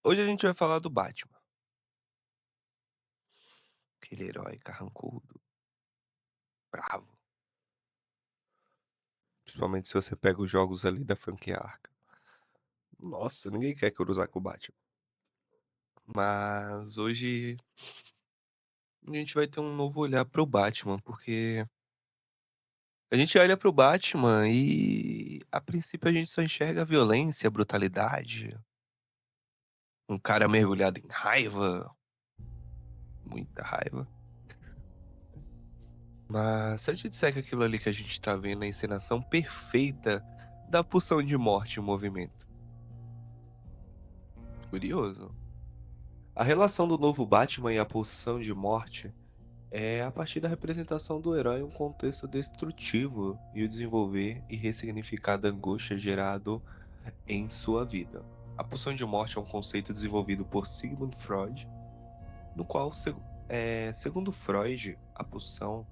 Hoje a gente vai falar do Batman, aquele herói carrancudo, bravo, principalmente se você pega os jogos ali da franquia Arkham. Nossa, ninguém quer cruzar com o Batman. Mas hoje a gente vai ter um novo olhar para o Batman, porque a gente olha para o Batman e a princípio a gente só enxerga violência, brutalidade, um cara mergulhado em raiva, muita raiva. Mas se eu te disser que aquilo ali que a gente tá vendo é a encenação perfeita da pulsão de morte em movimento. Curioso. A relação do novo Batman e a pulsão de morte é a partir da representação do herói em um contexto destrutivo e o desenvolver e ressignificar da angústia gerado em sua vida. A pulsão de morte é um conceito desenvolvido por Sigmund Freud, no qual, segundo Freud, a pulsão,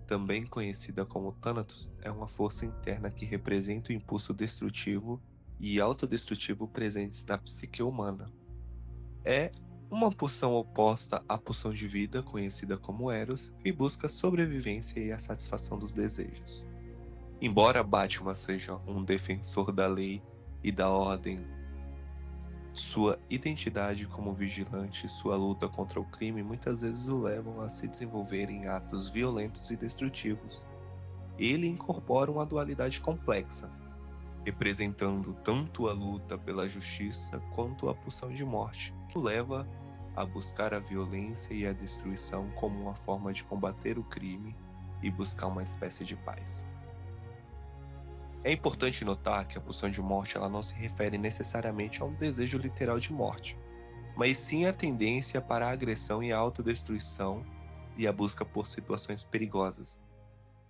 também conhecida como Thanatos, é uma força interna que representa o impulso destrutivo e autodestrutivo presentes na psique humana. É uma pulsão oposta à pulsão de vida, conhecida como Eros, que busca a sobrevivência e a satisfação dos desejos. Embora Batman seja um defensor da lei e da ordem, sua identidade como vigilante e sua luta contra o crime muitas vezes o levam a se desenvolver em atos violentos e destrutivos. Ele incorpora uma dualidade complexa, representando tanto a luta pela justiça quanto a pulsão de morte, que o leva a buscar a violência e a destruição como uma forma de combater o crime e buscar uma espécie de paz. É importante notar que a pulsão de morte ela não se refere necessariamente a um desejo literal de morte, mas sim a tendência para a agressão e a autodestruição e a busca por situações perigosas.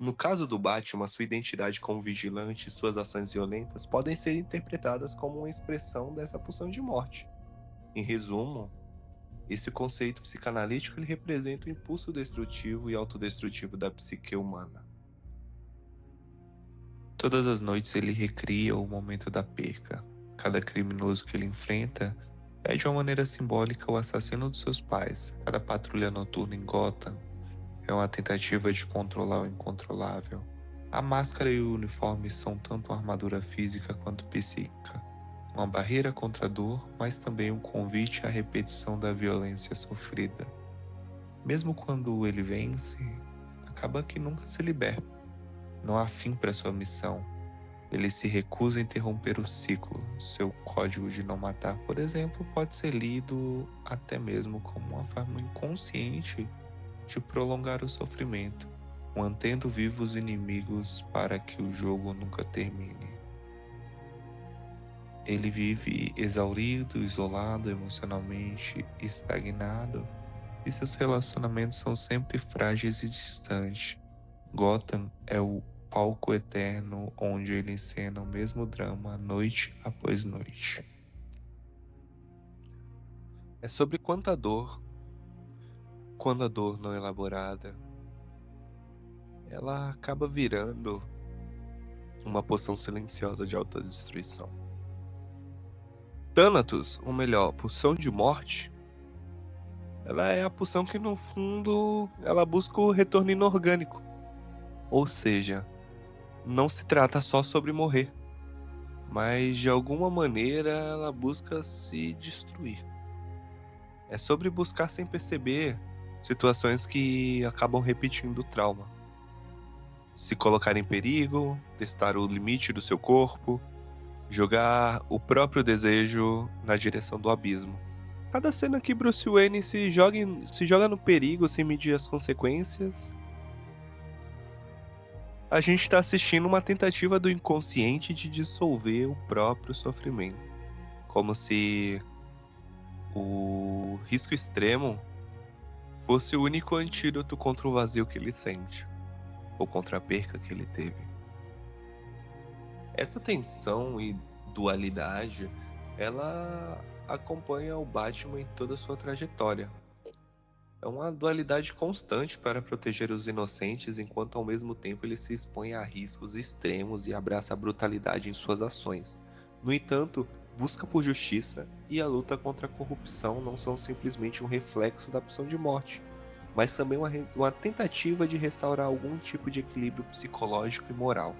No caso do Batman, sua identidade como vigilante e suas ações violentas podem ser interpretadas como uma expressão dessa pulsão de morte. Em resumo, esse conceito psicanalítico ele representa o impulso destrutivo e autodestrutivo da psique humana. Todas as noites ele recria o momento da perca. Cada criminoso que ele enfrenta é de uma maneira simbólica o assassino dos seus pais. Cada patrulha noturna em Gotham é uma tentativa de controlar o incontrolável. A máscara e o uniforme são tanto uma armadura física quanto psíquica, uma barreira contra a dor, mas também um convite à repetição da violência sofrida. Mesmo quando ele vence, acaba que nunca se liberta. Não há fim para sua missão. Ele se recusa a interromper o ciclo. Seu código de não matar, por exemplo, pode ser lido até mesmo como uma forma inconsciente de prolongar o sofrimento, mantendo vivos inimigos para que o jogo nunca termine. Ele vive exaurido, isolado emocionalmente, estagnado, e seus relacionamentos são sempre frágeis e distantes. Gotham é o palco eterno onde ele encena o mesmo drama noite após noite. É sobre quanta dor, quando a dor não é elaborada, ela acaba virando uma poção silenciosa de autodestruição. Thanatos, ou melhor, pulsão de morte, ela é a pulsão que no fundo ela busca o retorno inorgânico. Ou seja, não se trata só sobre morrer, mas de alguma maneira ela busca se destruir. É sobre buscar sem perceber situações que acabam repetindo o trauma. Se colocar em perigo, testar o limite do seu corpo, jogar o próprio desejo na direção do abismo. Cada cena que Bruce Wayne se joga no perigo sem medir as consequências, a gente está assistindo uma tentativa do inconsciente de dissolver o próprio sofrimento. Como se o risco extremo fosse o único antídoto contra o vazio que ele sente, ou contra a perca que ele teve. Essa tensão e dualidade, ela acompanha o Batman em toda a sua trajetória. É uma dualidade constante para proteger os inocentes, enquanto ao mesmo tempo ele se expõe a riscos extremos e abraça a brutalidade em suas ações. No entanto, busca por justiça e a luta contra a corrupção não são simplesmente um reflexo da pulsão de morte, mas também uma tentativa de restaurar algum tipo de equilíbrio psicológico e moral.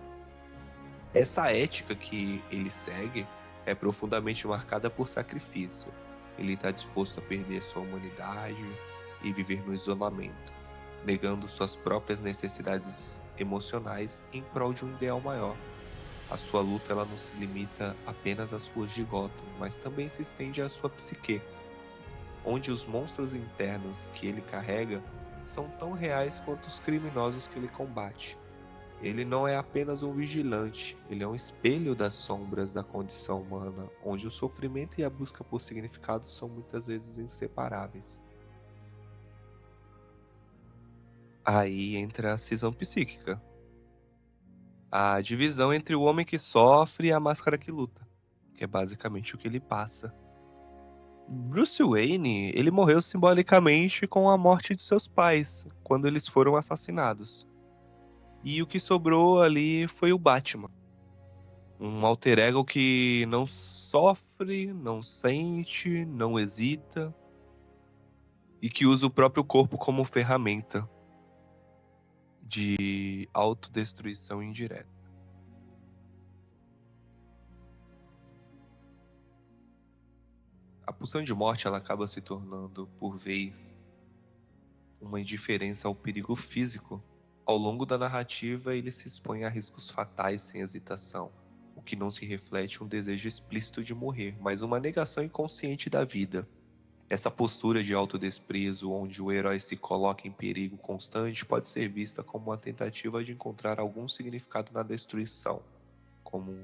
Essa ética que ele segue é profundamente marcada por sacrifício. Ele está disposto a perder sua humanidade e viver no isolamento, negando suas próprias necessidades emocionais em prol de um ideal maior. A sua luta ela não se limita apenas às ruas de Gotham, mas também se estende à sua psique, onde os monstros internos que ele carrega são tão reais quanto os criminosos que ele combate. Ele não é apenas um vigilante, ele é um espelho das sombras da condição humana, onde o sofrimento e a busca por significado são muitas vezes inseparáveis. Aí entra a cisão psíquica, a divisão entre o homem que sofre e a máscara que luta, que é basicamente o que ele passa. Bruce Wayne, ele morreu simbolicamente com a morte de seus pais, quando eles foram assassinados. E o que sobrou ali foi o Batman. Um alter ego que não sofre, não sente, não hesita e que usa o próprio corpo como ferramenta de autodestruição indireta. A pulsão de morte ela acaba se tornando, por vez, uma indiferença ao perigo físico. Ao longo da narrativa, ele se expõe a riscos fatais sem hesitação, o que não se reflete um desejo explícito de morrer, mas uma negação inconsciente da vida. Essa postura de autodesprezo, onde o herói se coloca em perigo constante, pode ser vista como uma tentativa de encontrar algum significado na destruição, como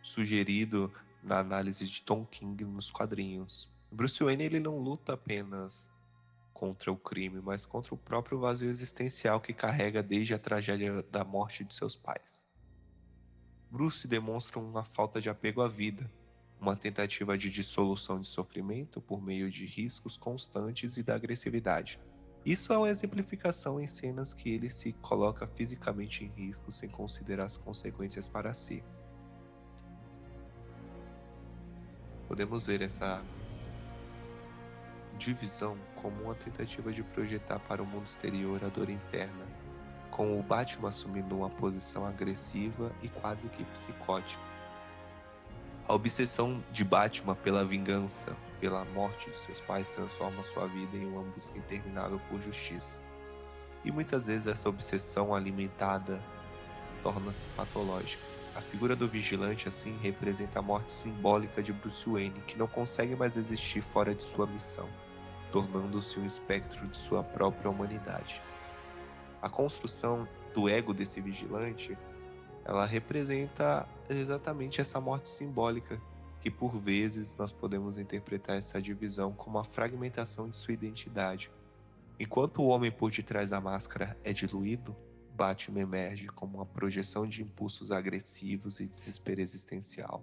sugerido na análise de Tom King nos quadrinhos. Bruce Wayne ele não luta apenas contra o crime, mas contra o próprio vazio existencial que carrega desde a tragédia da morte de seus pais. Bruce demonstra uma falta de apego à vida, uma tentativa de dissolução de sofrimento por meio de riscos constantes e da agressividade. Isso é uma exemplificação em cenas que ele se coloca fisicamente em risco sem considerar as consequências para si. Podemos ver essa divisão como uma tentativa de projetar para o mundo exterior a dor interna, com o Batman assumindo uma posição agressiva e quase que psicótica. A obsessão de Batman pela vingança, pela morte de seus pais, transforma sua vida em uma busca interminável por justiça. E muitas vezes essa obsessão alimentada torna-se patológica. A figura do vigilante, assim, representa a morte simbólica de Bruce Wayne, que não consegue mais existir fora de sua missão, tornando-se um espectro de sua própria humanidade. A construção do ego desse vigilante, ela representa exatamente essa morte simbólica, que por vezes nós podemos interpretar essa divisão como a fragmentação de sua identidade. Enquanto o homem por detrás da máscara é diluído, Batman emerge como uma projeção de impulsos agressivos e desespero existencial.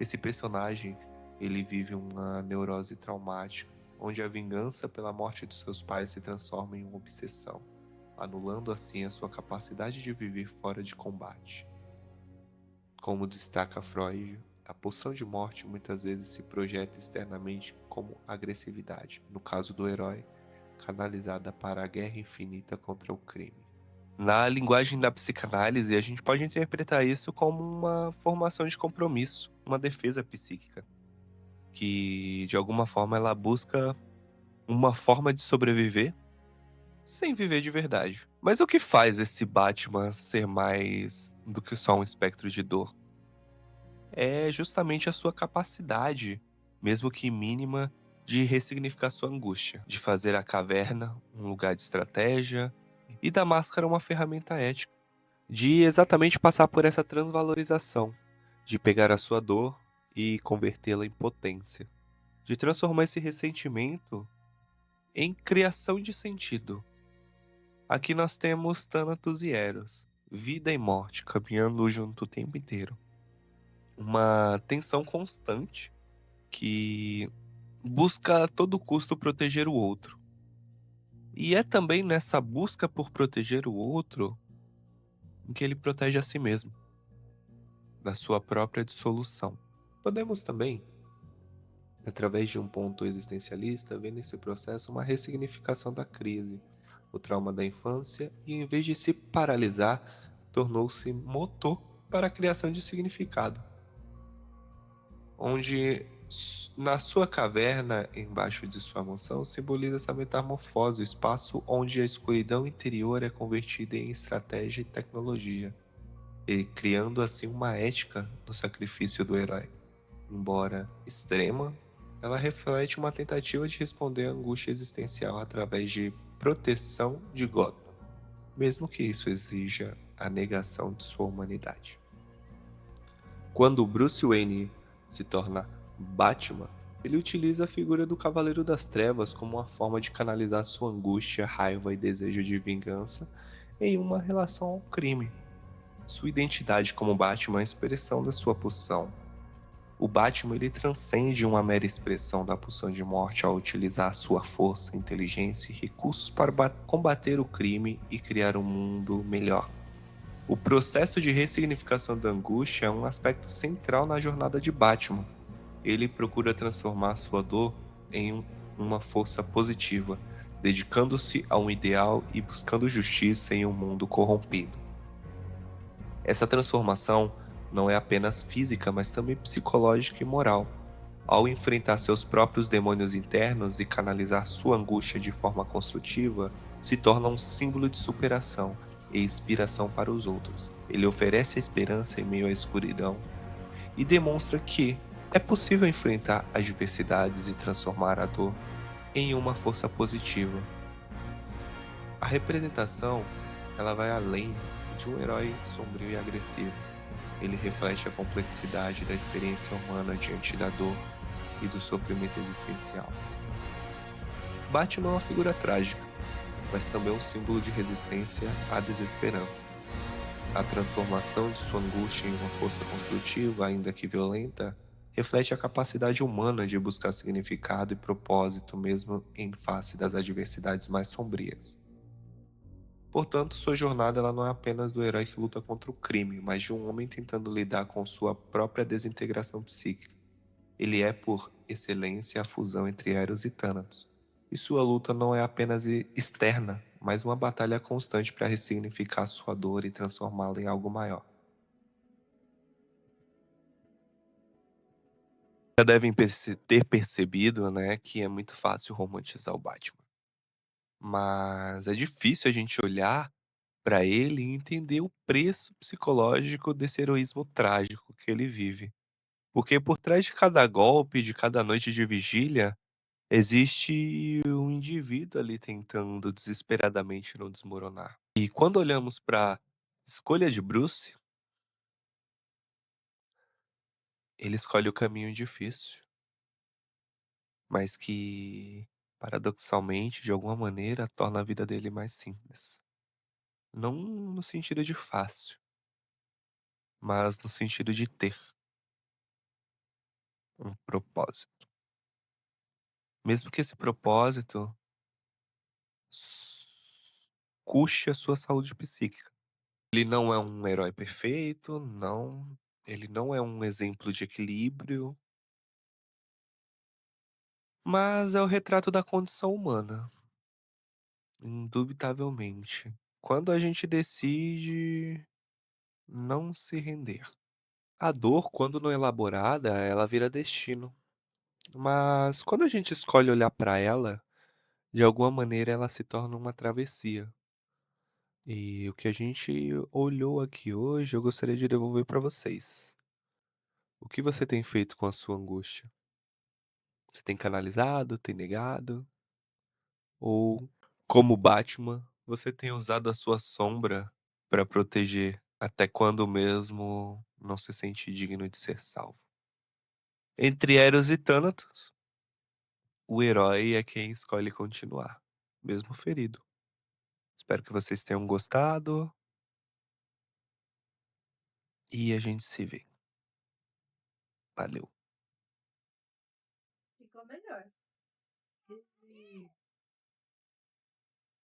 Esse personagem, ele vive uma neurose traumática, onde a vingança pela morte de seus pais se transforma em uma obsessão, anulando assim a sua capacidade de viver fora de combate. Como destaca Freud, a pulsão de morte muitas vezes se projeta externamente como agressividade, no caso do herói, canalizada para a guerra infinita contra o crime. Na linguagem da psicanálise, a gente pode interpretar isso como uma formação de compromisso, uma defesa psíquica, que de alguma forma ela busca uma forma de sobreviver sem viver de verdade. Mas o que faz esse Batman ser mais do que só um espectro de dor? É justamente a sua capacidade, mesmo que mínima, de ressignificar sua angústia, de fazer a caverna um lugar de estratégia e da máscara uma ferramenta ética, de exatamente passar por essa transvalorização, de pegar a sua dor e convertê-la em potência, de transformar esse ressentimento em criação de sentido. Aqui nós temos Thanatos e Eros, vida e morte caminhando junto o tempo inteiro. Uma tensão constante que busca a todo custo proteger o outro. E é também nessa busca por proteger o outro em que ele protege a si mesmo, da sua própria dissolução. Podemos também, através de um ponto existencialista, ver nesse processo uma ressignificação da crise, o trauma da infância, e em vez de se paralisar, tornou-se motor para a criação de significado, onde na sua caverna, embaixo de sua mansão, simboliza essa metamorfose, o espaço onde a escuridão interior é convertida em estratégia e tecnologia, e criando assim uma ética no sacrifício do herói. Embora extrema, ela reflete uma tentativa de responder à angústia existencial através de proteção de Gotham, mesmo que isso exija a negação de sua humanidade. Quando Bruce Wayne se torna Batman, ele utiliza a figura do Cavaleiro das Trevas como uma forma de canalizar sua angústia, raiva e desejo de vingança em uma relação ao crime. Sua identidade como Batman é a expressão da sua pulsão. O Batman ele transcende uma mera expressão da pulsão de morte ao utilizar sua força, inteligência e recursos para combater o crime e criar um mundo melhor. O processo de ressignificação da angústia é um aspecto central na jornada de Batman. Ele procura transformar sua dor em uma força positiva, dedicando-se a um ideal e buscando justiça em um mundo corrompido. Essa transformação não é apenas física, mas também psicológica e moral. Ao enfrentar seus próprios demônios internos e canalizar sua angústia de forma construtiva, se torna um símbolo de superação e inspiração para os outros. Ele oferece a esperança em meio à escuridão e demonstra que é possível enfrentar as adversidades e transformar a dor em uma força positiva. A representação, ela vai além de um herói sombrio e agressivo. Ele reflete a complexidade da experiência humana diante da dor e do sofrimento existencial. Batman é uma figura trágica, mas também um símbolo de resistência à desesperança. A transformação de sua angústia em uma força construtiva, ainda que violenta, reflete a capacidade humana de buscar significado e propósito mesmo em face das adversidades mais sombrias. Portanto, sua jornada ela não é apenas do herói que luta contra o crime, mas de um homem tentando lidar com sua própria desintegração psíquica. Ele é, por excelência, a fusão entre Eros e Thanatos. E sua luta não é apenas externa, mas uma batalha constante para ressignificar sua dor e transformá-la em algo maior. Já devem ter percebido, né, que é muito fácil romantizar o Batman. Mas é difícil a gente olhar para ele e entender o preço psicológico desse heroísmo trágico que ele vive. Porque por trás de cada golpe, de cada noite de vigília, existe um indivíduo ali tentando desesperadamente não desmoronar. E quando olhamos para a escolha de Bruce, ele escolhe o caminho difícil, mas que, paradoxalmente, de alguma maneira, torna a vida dele mais simples. Não no sentido de fácil, mas no sentido de ter um propósito. Mesmo que esse propósito s- custe a sua saúde psíquica. Ele não é um herói perfeito, não. Ele não é um exemplo de equilíbrio, mas é o retrato da condição humana, indubitavelmente. Quando a gente decide não se render. A dor, quando não elaborada, ela vira destino. Mas quando a gente escolhe olhar para ela, de alguma maneira ela se torna uma travessia. E o que a gente olhou aqui hoje, eu gostaria de devolver para vocês. O que você tem feito com a sua angústia? Você tem canalizado, tem negado? Ou, como Batman, você tem usado a sua sombra para proteger até quando mesmo não se sente digno de ser salvo? Entre Eros e Thanatos, o herói é quem escolhe continuar, mesmo ferido. Espero que vocês tenham gostado e a gente se vê. Valeu.